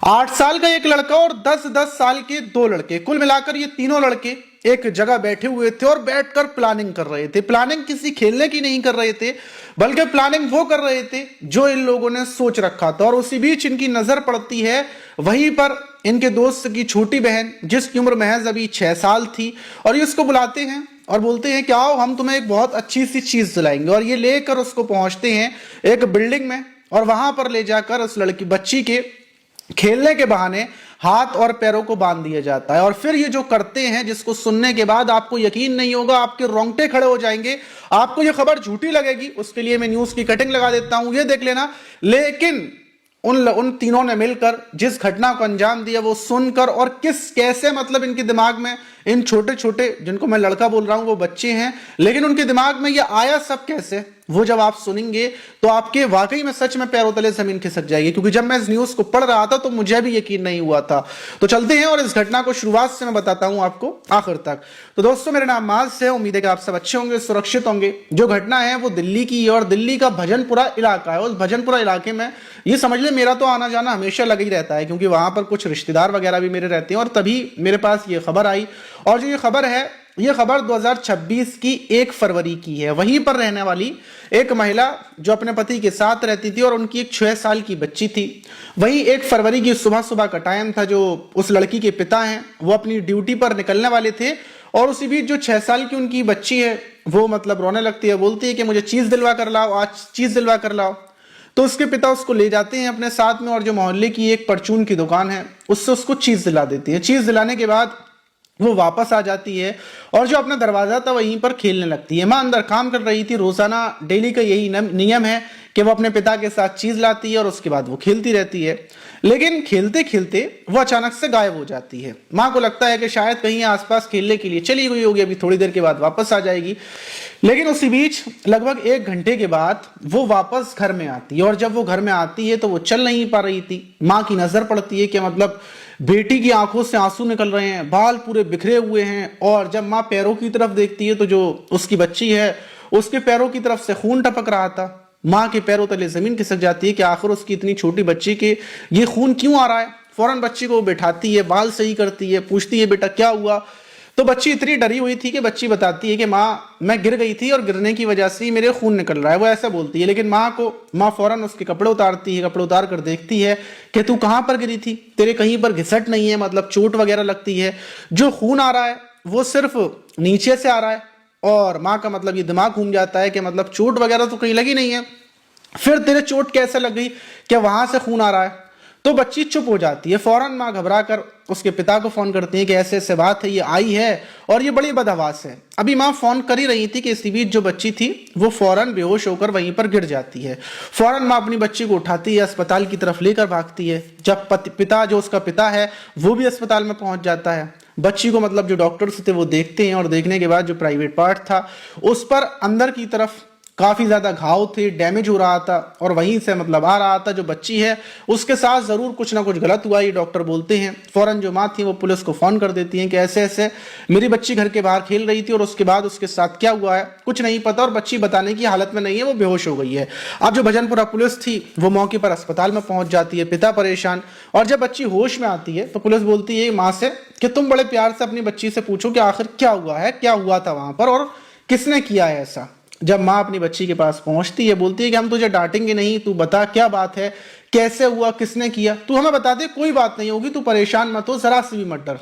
8 साल का एक लड़का और 10-10 साल के 2 लड़के, कुल मिलाकर ये तीनों लड़के एक जगह बैठे हुए थे और बैठकर प्लानिंग कर रहे थे। प्लानिंग किसी खेलने की नहीं कर रहे थे, बल्कि प्लानिंग वो कर रहे थे जो इन लोगों ने सोच रखा था। और उसी बीच इनकी नजर पड़ती है वहीं पर इनके दोस्त की छोटी बहन, जिसकी उम्र महज अभी 6 साल थी। और ये उसको बुलाते हैं और बोलते हैं कि आओ हम तुम्हें एक बहुत अच्छी सी चीज दिलाएंगे। और ये लेकर उसको पहुंचते हैं एक बिल्डिंग में और वहां पर ले जाकर उस लड़की बच्ची के खेलने के बहाने हाथ और पैरों को बांध दिया जाता है। और फिर ये जो करते हैं, जिसको सुनने के बाद आपको यकीन नहीं होगा, आपके रोंगटे खड़े हो जाएंगे, आपको ये खबर झूठी लगेगी, उसके लिए मैं न्यूज की कटिंग लगा देता हूं, ये देख लेना। लेकिन उन तीनों ने मिलकर जिस घटना को अंजाम दिया वो सुनकर और कैसे मतलब इनके दिमाग में, इन छोटे छोटे जिनको मैं लड़का बोल रहा हूं वो बच्चे हैं, लेकिन उनके दिमाग में ये आया सब कैसे, वो जब आप सुनेंगे तो आपके वाकई में सच में पैरों तले जमीन खिसक जाएगी। क्योंकि जब मैं इस न्यूज को पढ़ रहा था तो मुझे भी यकीन नहीं हुआ था। तो चलते हैं और इस घटना को शुरुआत से मैं बताता हूं आपको आखिर तक। तो दोस्तों, मेरा नाम माज है, उम्मीद है कि आप सब अच्छे होंगे, सुरक्षित होंगे। जो घटना है वो दिल्ली की है और दिल्ली का भजनपुरा इलाका है। उस भजनपुरा इलाके में ये समझ ले मेरा तो आना जाना हमेशा लगा ही रहता है, क्योंकि वहां पर कुछ रिश्तेदार वगैरह भी मेरे रहते हैं। और तभी मेरे पास ये खबर आई, और जो ये खबर है, ये खबर 2026 की 1 फरवरी की है। वहीं पर रहने वाली एक महिला जो अपने पति के साथ रहती थी और उनकी एक 6 साल की बच्ची थी। वहीं 1 फरवरी की सुबह सुबह का टाइम था। जो उस लड़की के पिता हैं वो अपनी ड्यूटी पर निकलने वाले थे, और उसी बीच जो 6 साल की उनकी बच्ची है वो मतलब रोने लगती है, बोलती है कि मुझे चीज दिलवा कर लाओ, आज चीज दिलवा कर लाओ। तो उसके पिता उसको ले जाते हैं अपने साथ में, और जो मोहल्ले की एक परचून की दुकान है उससे उसको चीज दिला देती है। चीज दिलाने के बाद वो वापस आ जाती है और जो अपना दरवाजा था वहीं पर खेलने लगती है। माँ अंदर काम कर रही थी। रोजाना डेली का यही नियम है कि वो अपने पिता के साथ चीज लाती है और उसके बाद वो खेलती रहती है। लेकिन खेलते खेलते वो अचानक से गायब हो जाती है। माँ को लगता है कि शायद कहीं आसपास खेलने के लिए चली गई होगी, अभी थोड़ी देर के बाद वापस आ जाएगी। लेकिन उसी बीच लगभग 1 घंटे के बाद वो वापस घर में आती है, और जब वो घर में आती है तो वो चल नहीं पा रही थी। माँ की नजर पड़ती है कि मतलब बेटी की आंखों से आंसू निकल रहे हैं, बाल पूरे बिखरे हुए हैं। और जब माँ पैरों की तरफ देखती है तो जो उसकी बच्ची है उसके पैरों की तरफ से खून टपक रहा था। माँ के पैरों तले जमीन खिसक जाती है कि आखिर उसकी इतनी छोटी बच्ची के ये खून क्यों आ रहा है। फौरन बच्ची को बैठाती है, बाल सही करती है, पूछती है बेटा क्या हुआ। तो बच्ची इतनी डरी हुई थी कि बच्ची बताती है कि माँ मैं गिर गई थी और गिरने की वजह से मेरे खून निकल रहा है, वो ऐसा बोलती है। लेकिन माँ फौरन उसके कपड़े उतारती है, कपड़े उतार कर देखती है कि तू कहाँ पर गिरी थी, तेरे कहीं पर घिसट नहीं है, मतलब चोट वगैरह लगती है, जो खून आ रहा है वो सिर्फ नीचे से आ रहा है। और माँ का मतलब ये दिमाग घूम जाता है कि मतलब चोट वगैरह तो कहीं लगी नहीं है, फिर तेरे चोट कैसे लग गई, क्या वहां से खून आ रहा है। तो बच्ची चुप हो जाती है। फौरन माँ घबरा कर उसके पिता को फोन करती है कि ऐसे ऐसे बात है, ये आई है और ये बड़ी बदहवास है। अभी माँ फोन कर ही रही थी कि इसी बीच जो बच्ची थी वो फौरन बेहोश होकर वहीं पर गिर जाती है। फौरन माँ अपनी बच्ची को उठाती है, अस्पताल की तरफ लेकर भागती है। जब पिता जो उसका पिता है वो भी अस्पताल में पहुंच जाता है। बच्ची को मतलब जो डॉक्टर्स थे वो देखते हैं, और देखने के बाद जो प्राइवेट पार्ट था उस पर अंदर की तरफ काफी ज्यादा घाव थे, डैमेज हो रहा था, और वहीं से मतलब आ रहा था जो बच्ची है उसके साथ जरूर कुछ ना कुछ गलत हुआ, ये डॉक्टर बोलते हैं। फौरन जो माँ थी वो पुलिस को फोन कर देती हैं कि ऐसे ऐसे मेरी बच्ची घर के बाहर खेल रही थी और उसके बाद उसके साथ क्या हुआ है कुछ नहीं पता, और बच्ची बताने की हालत में नहीं है, वो बेहोश हो गई है। अब जो भजनपुरा पुलिस थी वो मौके पर अस्पताल में पहुंच जाती है, पिता परेशान। और जब बच्ची होश में आती है तो पुलिस बोलती है माँ से कि तुम बड़े प्यार से अपनी बच्ची से पूछो कि आखिर क्या हुआ है, क्या हुआ था वहां पर और किसने किया है ऐसा। जब माँ अपनी बच्ची के पास पहुंचती है बोलती है कि हम तुझे डांटेंगे नहीं, तू बता क्या बात है, कैसे हुआ, किसने किया, तू हमें बता दे, कोई बात नहीं होगी, तू परेशान मत हो, जरा सी भी मत डर।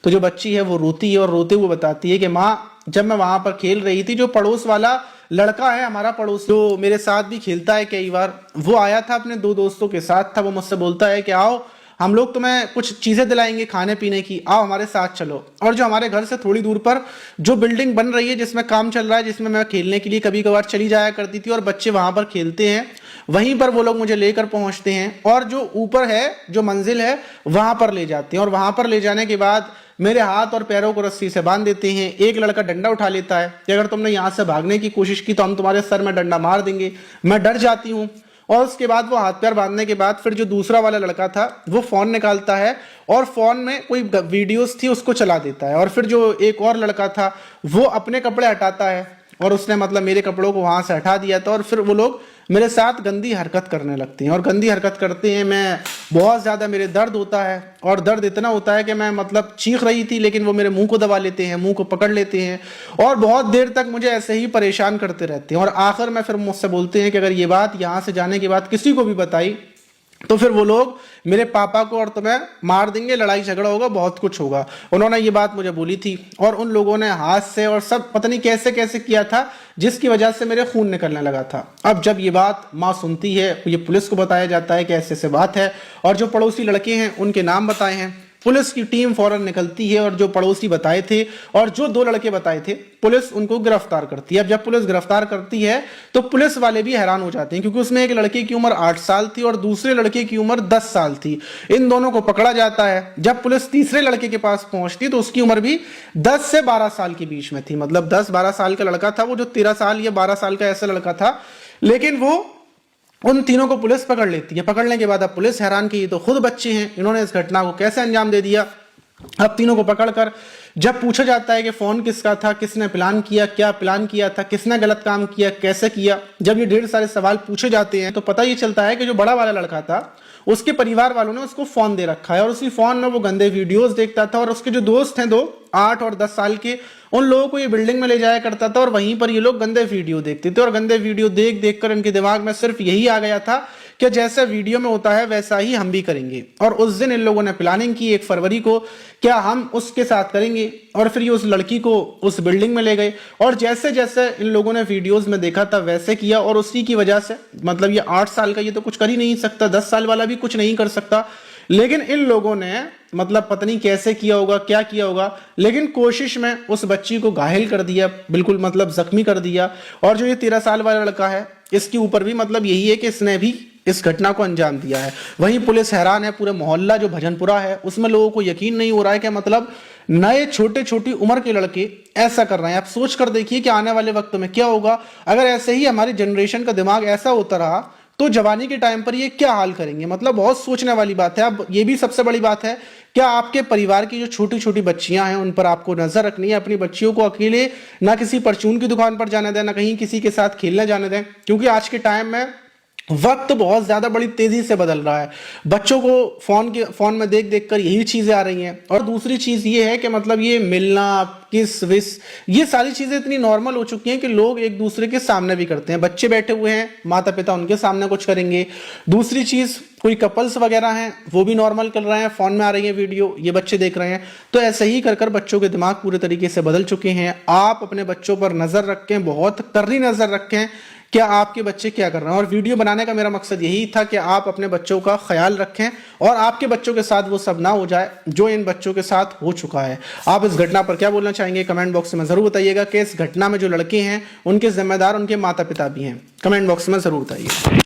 तो जो बच्ची है वो रोती है और रोते हुए बताती है कि माँ जब मैं वहां पर खेल रही थी, जो पड़ोस वाला लड़का है हमारा पड़ोस जो मेरे साथ भी खेलता है कई बार, वो आया था अपने 2 दोस्तों के साथ था। वो मुझसे बोलता है कि आओ हम लोग तुम्हें कुछ चीजें दिलाएंगे खाने पीने की, आओ हमारे साथ चलो। और जो हमारे घर से थोड़ी दूर पर जो बिल्डिंग बन रही है जिसमें काम चल रहा है, जिसमें मैं खेलने के लिए कभी कभार चली जाया करती थी और बच्चे वहां पर खेलते हैं, वहीं पर वो लोग मुझे लेकर पहुंचते हैं और जो ऊपर है जो मंजिल है वहां पर ले जाते हैं। और वहां पर ले जाने के बाद मेरे हाथ और पैरों को रस्सी से बांध देते हैं। एक लड़का डंडा उठा लेता है कि अगर तुमने यहाँ से भागने की कोशिश की तो हम तुम्हारे सर में डंडा मार देंगे। मैं डर जाती हूँ। और उसके बाद वो हाथ पैर बांधने के बाद फिर जो दूसरा वाला लड़का था वो फोन निकालता है और फोन में कोई वीडियोस थी उसको चला देता है। और फिर जो एक और लड़का था वो अपने कपड़े हटाता है और उसने मतलब मेरे कपड़ों को वहां से हटा दिया था। और फिर वो लोग मेरे साथ गंदी हरकत करने लगते हैं, और गंदी हरकत करते हैं, मैं बहुत ज़्यादा मेरे दर्द होता है, और दर्द इतना होता है कि मैं मतलब चीख रही थी लेकिन वो मेरे मुंह को दबा लेते हैं, मुंह को पकड़ लेते हैं, और बहुत देर तक मुझे ऐसे ही परेशान करते रहते हैं। और आखिर में फिर मुझसे बोलते हैं कि अगर ये बात यहाँ से जाने के बाद किसी को भी बताई तो फिर वो लोग मेरे पापा को और तुम्हें मार देंगे, लड़ाई झगड़ा होगा, बहुत कुछ होगा। उन्होंने ये बात मुझे बोली थी, और उन लोगों ने हाथ से और सब पता नहीं कैसे कैसे किया था, जिसकी वजह से मेरे खून निकलने लगा था। अब जब ये बात माँ सुनती है, ये पुलिस को बताया जाता है कि ऐसे ऐसे बात है, और जो पड़ोसी लड़के हैं उनके नाम बताए हैं। पुलिस की टीम फौरन निकलती है, और जो पड़ोसी बताए थे और जो 2 लड़के बताए थे, पुलिस उनको गिरफ्तार करती है। अब जब पुलिस गिरफ्तार करती है तो पुलिस वाले भी हैरान हो जाते हैं, क्योंकि उसमें एक लड़के की उम्र 8 साल थी और दूसरे लड़के की उम्र 10 साल थी। इन दोनों को पकड़ा जाता है। जब पुलिस तीसरे लड़के के पास पहुंचती तो उसकी उम्र भी 10 से 12 साल के बीच में थी, मतलब 10-12 साल का लड़का था वो, जो 13 साल या 12 साल का ऐसा लड़का था। लेकिन वो उन तीनों को पुलिस पकड़ लेती है। पकड़ने के बाद अब पुलिस हैरान की, तो खुद बच्चे हैं, इन्होंने इस घटना को कैसे अंजाम दे दिया। अब तीनों को पकड़कर जब पूछा जाता है कि फोन किसका था, किसने प्लान किया, क्या प्लान किया था, किसने गलत काम किया, कैसे किया, जब ये ढेर सारे सवाल पूछे जाते हैं तो पता ये चलता है कि जो बड़ा वाला लड़का था उसके परिवार वालों ने उसको फोन दे रखा है, और उसी फोन में वो गंदे वीडियोस देखता था, और उसके जो दोस्त हैं 2 8 और 10 साल के, उन लोगों को ये बिल्डिंग में ले जाया करता था, और वहीं पर ये लोग गंदे वीडियो देखते थे। और गंदे वीडियो देख देख कर इनके दिमाग में सिर्फ यही आ गया था कि जैसा वीडियो में होता है वैसा ही हम भी करेंगे। और उस दिन इन लोगों ने प्लानिंग की 1 फरवरी को, क्या हम उसके साथ करेंगे, और फिर ये उस लड़की को उस बिल्डिंग में ले गए, और जैसे जैसे इन लोगों ने वीडियोस में देखा था वैसे किया, और उसी की वजह से मतलब ये 8 साल का ये तो कुछ कर ही नहीं सकता, 10 साल वाला भी कुछ नहीं कर सकता, लेकिन इन लोगों ने मतलब पता नहीं कैसे किया होगा, क्या किया होगा, लेकिन कोशिश में उस बच्ची को घायल कर दिया, बिल्कुल मतलब जख्मी कर दिया। और जो ये 13 साल वाला लड़का है, इसके ऊपर भी मतलब यही है कि इसने भी इस घटना को अंजाम दिया है। वहीं पुलिस हैरान है, पूरे मोहल्ला जो भजनपुरा है उसमें लोगों को यकीन नहीं हो रहा है कि मतलब नए छोटे छोटी उम्र के लड़के ऐसा कर रहे हैं। आप सोच कर देखिए कि आने वाले वक्त में क्या होगा। अगर ऐसे ही हमारी जनरेशन का दिमाग ऐसा होता रहा तो जवानी के टाइम पर ये क्या हाल करेंगे। मतलब बहुत सोचने वाली बात है। अब ये भी सबसे बड़ी बात है, क्या आपके परिवार की जो छोटी छोटी बच्चियां हैं उन पर आपको नजर रखनी है। अपनी बच्चियों को अकेले ना किसी परचून की दुकान पर जाने दें, ना कहीं किसी के साथ खेलने जाने दें, क्योंकि आज के टाइम में वक्त बहुत ज्यादा बड़ी तेजी से बदल रहा है। बच्चों को फोन में देख देख कर यही चीजें आ रही हैं। और दूसरी चीज ये है कि मतलब ये मिलना, किस विस, ये सारी चीजें इतनी नॉर्मल हो चुकी हैं कि लोग एक दूसरे के सामने भी करते हैं। बच्चे बैठे हुए हैं, माता पिता उनके सामने कुछ करेंगे। दूसरी चीज, कोई कपल्स वगैरह हैं वो भी नॉर्मल कर रहे हैं, फोन में आ रही है वीडियो, ये बच्चे देख रहे हैं। तो ऐसे ही कर कर बच्चों के दिमाग पूरे तरीके से बदल चुके हैं। आप अपने बच्चों पर नजर रखें, बहुत करनी नजर रखें, क्या आपके बच्चे क्या कर रहे हैं। और वीडियो बनाने का मेरा मकसद यही था कि आप अपने बच्चों का ख्याल रखें और आपके बच्चों के साथ वो सब ना हो जाए जो इन बच्चों के साथ हो चुका है। आप इस घटना पर क्या बोलना चाहेंगे कमेंट बॉक्स में जरूर बताइएगा कि इस घटना में जो लड़के हैं उनके जिम्मेदार उनके माता पिता भी हैं। कमेंट बॉक्स में जरूर बताइए।